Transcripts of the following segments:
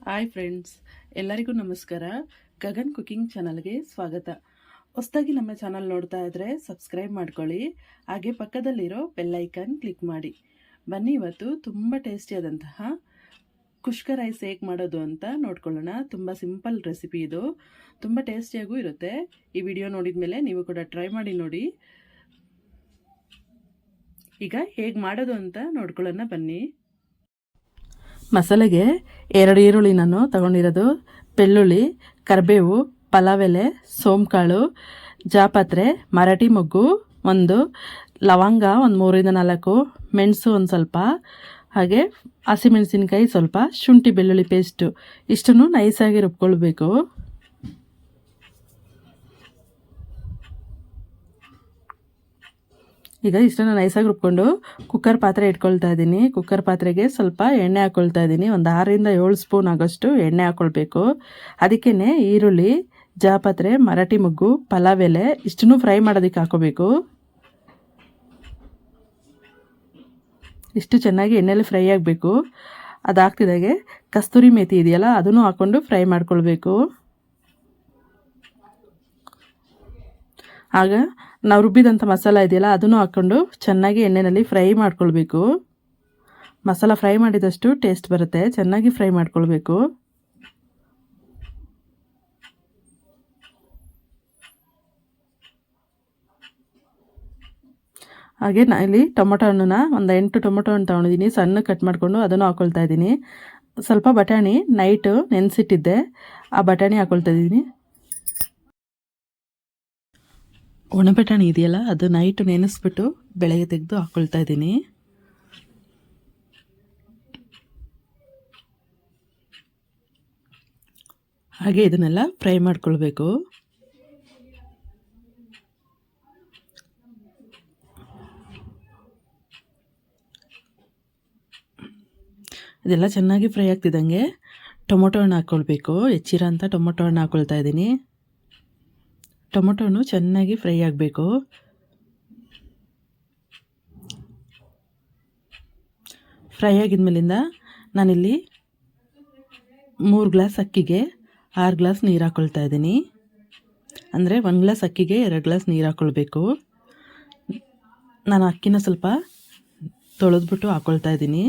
Hi friends, ಎಲ್ಲರಿಗೂ ನಮಸ್ಕಾರ. Gagan cooking ಚಾನಲ್ಗೆ ಸ್ವಾಗತ. ಹೊಸದಾಗಿ ನಮ್ಮ ಚಾನಲ್ ನೋಡ್ತಾ ಇದ್ದರೆ ಸಬ್ಸ್ಕ್ರೈಬ್ ಮಾಡ್ಕೊಳ್ಳಿ, ಹಾಗೆ ಪಕ್ಕದಲ್ಲಿರೋ ಬೆಲ್ ಐಕಾನ್ ಕ್ಲಿಕ್ ಮಾಡಿ. ಬನ್ನಿ, ಇವತ್ತು ತುಂಬ ಟೇಸ್ಟಿಯಾದಂತಹ ಕುಷ್ಕ ರೈಸ್ ಹೇಗೆ ಮಾಡೋದು ಅಂತ ನೋಡ್ಕೊಳ್ಳೋಣ. ತುಂಬ ಸಿಂಪಲ್ ರೆಸಿಪಿ ಇದು, ತುಂಬ ಟೇಸ್ಟಿಯಾಗೂ ಇರುತ್ತೆ. ಈ ವಿಡಿಯೋ ನೋಡಿದ ಮೇಲೆ ನೀವು ಕೂಡ ಟ್ರೈ ಮಾಡಿ ನೋಡಿ. ಈಗ ಹೇಗೆ ಮಾಡೋದು ಅಂತ ನೋಡ್ಕೊಳ್ಳೋಣ ಬನ್ನಿ. ಮಸಾಲೆಗೆ 2 ಈರುಳ್ಳಿ ನಾನು ತಗೊಂಡಿರೋದು, ಬೆಳ್ಳುಳ್ಳಿ, ಕರಿಬೇವು, ಪಲಾವ್ ಎಲೆ, ಸೋಂಕಾಳು, ಜಾಪತ್ರೆ, ಮರಾಠಿ ಮೊಗ್ಗು 1, ಲವಂಗ 3-4, ಮೆಣಸು ಒಂದು ಸ್ವಲ್ಪ, ಹಾಗೆ ಹಸಿಮೆಣಸಿನ್ಕಾಯಿ ಸ್ವಲ್ಪ, ಶುಂಠಿ ಬೆಳ್ಳುಳ್ಳಿ ಪೇಸ್ಟು ಇಷ್ಟನ್ನು ನೈಸಾಗಿ ರುಬ್ಕೊಳ್ಬೇಕು. ಈಗ ಇಷ್ಟನ್ನು ನೈಸಾಗಿ ರುಬ್ಕೊಂಡು ಕುಕ್ಕರ್ ಪಾತ್ರೆ ಇಟ್ಕೊಳ್ತಾ ಇದ್ದೀನಿ. ಕುಕ್ಕರ್ ಪಾತ್ರೆಗೆ ಸ್ವಲ್ಪ ಎಣ್ಣೆ ಹಾಕ್ಕೊಳ್ತಾ ಇದ್ದೀನಿ. ಒಂದು 6-7 ಸ್ಪೂನ್ ಆಗೋಷ್ಟು ಎಣ್ಣೆ ಹಾಕ್ಕೊಳ್ಬೇಕು. ಅದಕ್ಕೇ ಈರುಳ್ಳಿ, ಜಾಪತ್ರೆ, ಮರಾಠಿ ಮೊಗ್ಗು, ಪಲಾವ್ ಎಲೆ ಇಷ್ಟನ್ನು ಫ್ರೈ ಮಾಡೋದಕ್ಕೆ ಹಾಕೋಬೇಕು. ಇಷ್ಟು ಚೆನ್ನಾಗಿ ಎಣ್ಣೆಯಲ್ಲಿ ಫ್ರೈ ಆಗಬೇಕು. ಅದಾಗ್ತಿದ್ದಾಗೆ ಕಸ್ತೂರಿ ಮೇಥಿ ಇದೆಯಲ್ಲ, ಅದನ್ನು ಹಾಕ್ಕೊಂಡು ಫ್ರೈ ಮಾಡ್ಕೊಳ್ಬೇಕು. ಆಗ ನಾವು ರುಬ್ಬಿದಂಥ ಮಸಾಲ ಇದೆಯಲ್ಲ, ಅದನ್ನು ಹಾಕ್ಕೊಂಡು ಚೆನ್ನಾಗಿ ಎಣ್ಣೆಯಲ್ಲಿ ಫ್ರೈ ಮಾಡ್ಕೊಳ್ಬೇಕು. ಮಸಾಲ ಫ್ರೈ ಮಾಡಿದಷ್ಟು ಟೇಸ್ಟ್ ಬರುತ್ತೆ, ಚೆನ್ನಾಗಿ ಫ್ರೈ ಮಾಡ್ಕೊಳ್ಬೇಕು. ಹಾಗೆ ಇಲ್ಲಿ ಟೊಮೊಟೊ ಹಣ್ಣನ್ನ ಒಂದು 8 ಟೊಮೊಟೊ ಹಣ್ಣು ತೊಗೊಂಡಿದ್ದೀನಿ, ಸಣ್ಣ ಕಟ್ ಮಾಡಿಕೊಂಡು ಅದನ್ನು ಹಾಕ್ಕೊಳ್ತಾ ಇದ್ದೀನಿ. ಸ್ವಲ್ಪ ಬಟಾಣಿ ನೈಟು ನೆನೆಸಿಟ್ಟಿದ್ದೆ, ಆ ಬಟಾಣಿ ಹಾಕ್ಕೊಳ್ತಾ ಇದ್ದೀನಿ. ಒಣ ಬಟಾಣಿ ಇದೆಯಲ್ಲ, ಅದು ನೈಟು ನೆನೆಸ್ಬಿಟ್ಟು ಬೆಳಗ್ಗೆ ತೆಗೆದು ಹಾಕ್ಕೊಳ್ತಾ ಇದ್ದೀನಿ. ಹಾಗೆ ಇದನ್ನೆಲ್ಲ ಫ್ರೈ ಮಾಡ್ಕೊಳ್ಬೇಕು. ಇದೆಲ್ಲ ಚೆನ್ನಾಗಿ ಫ್ರೈ ಆಗ್ತಿದ್ದಂಗೆ ಟೊಮೊಟೊ ಹಣ್ಣು ಹಾಕ್ಕೊಳ್ಬೇಕು. ಹೆಚ್ಚಿರೋ ಅಂತ ಟೊಮೊಟೊ ಹಣ್ಣು ಹಾಕ್ಕೊಳ್ತಾ ಇದ್ದೀನಿ. ಟೊಮೊಟೊ ಹಣ್ಣು ಚೆನ್ನಾಗಿ ಫ್ರೈ ಆಗಬೇಕು. ಫ್ರೈ ಆಗಿದ್ಮೇಲಿಂದ ನಾನಿಲ್ಲಿ 3 ಗ್ಲಾಸ್ ಅಕ್ಕಿಗೆ 6 ಗ್ಲಾಸ್ ನೀರು ಹಾಕ್ಕೊಳ್ತಾ ಇದ್ದೀನಿ. ಅಂದರೆ 1 ಗ್ಲಾಸ್ ಅಕ್ಕಿಗೆ 2 ಗ್ಲಾಸ್ ನೀರು ಹಾಕ್ಕೊಳ್ಬೇಕು. ನಾನು ಅಕ್ಕಿನ ಸ್ವಲ್ಪ ತೊಳೆದ್ಬಿಟ್ಟು ಹಾಕ್ಕೊಳ್ತಾ ಇದ್ದೀನಿ.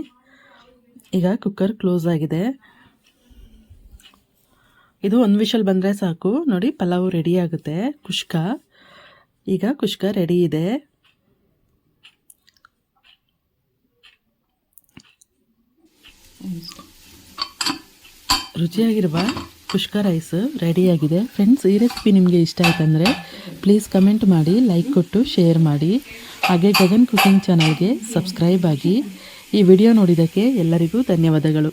ಈಗ ಕುಕ್ಕರ್ ಕ್ಲೋಸ್ ಆಗಿದೆ. ಇದು 1 ವಿಷಲ್ ಬಂದರೆ ಸಾಕು. ನೋಡಿ, ಪಲಾವು ರೆಡಿ ಆಗುತ್ತೆ. ಕುಷ್ಕ ಈಗ ಕುಷ್ಕ ರೆಡಿ ಇದೆ. ರುಚಿಯಾಗಿರುವ ಕುಷ್ಕ ರೈಸ್ ರೆಡಿಯಾಗಿದೆ. ಫ್ರೆಂಡ್ಸ್, ಈ ರೆಸಿಪಿ ನಿಮಗೆ ಇಷ್ಟ ಆಯ್ತಂದರೆ ಪ್ಲೀಸ್ ಕಮೆಂಟ್ ಮಾಡಿ, ಲೈಕ್ ಕೊಟ್ಟು ಶೇರ್ ಮಾಡಿ. ಹಾಗೆ ಗಗನ್ ಕುಕಿಂಗ್ ಚಾನಲ್ಗೆ ಸಬ್ಸ್ಕ್ರೈಬ್ ಆಗಿ. ಈ ವಿಡಿಯೋ ನೋಡಿದ್ದಕ್ಕೆ ಎಲ್ಲರಿಗೂ ಧನ್ಯವಾದಗಳು.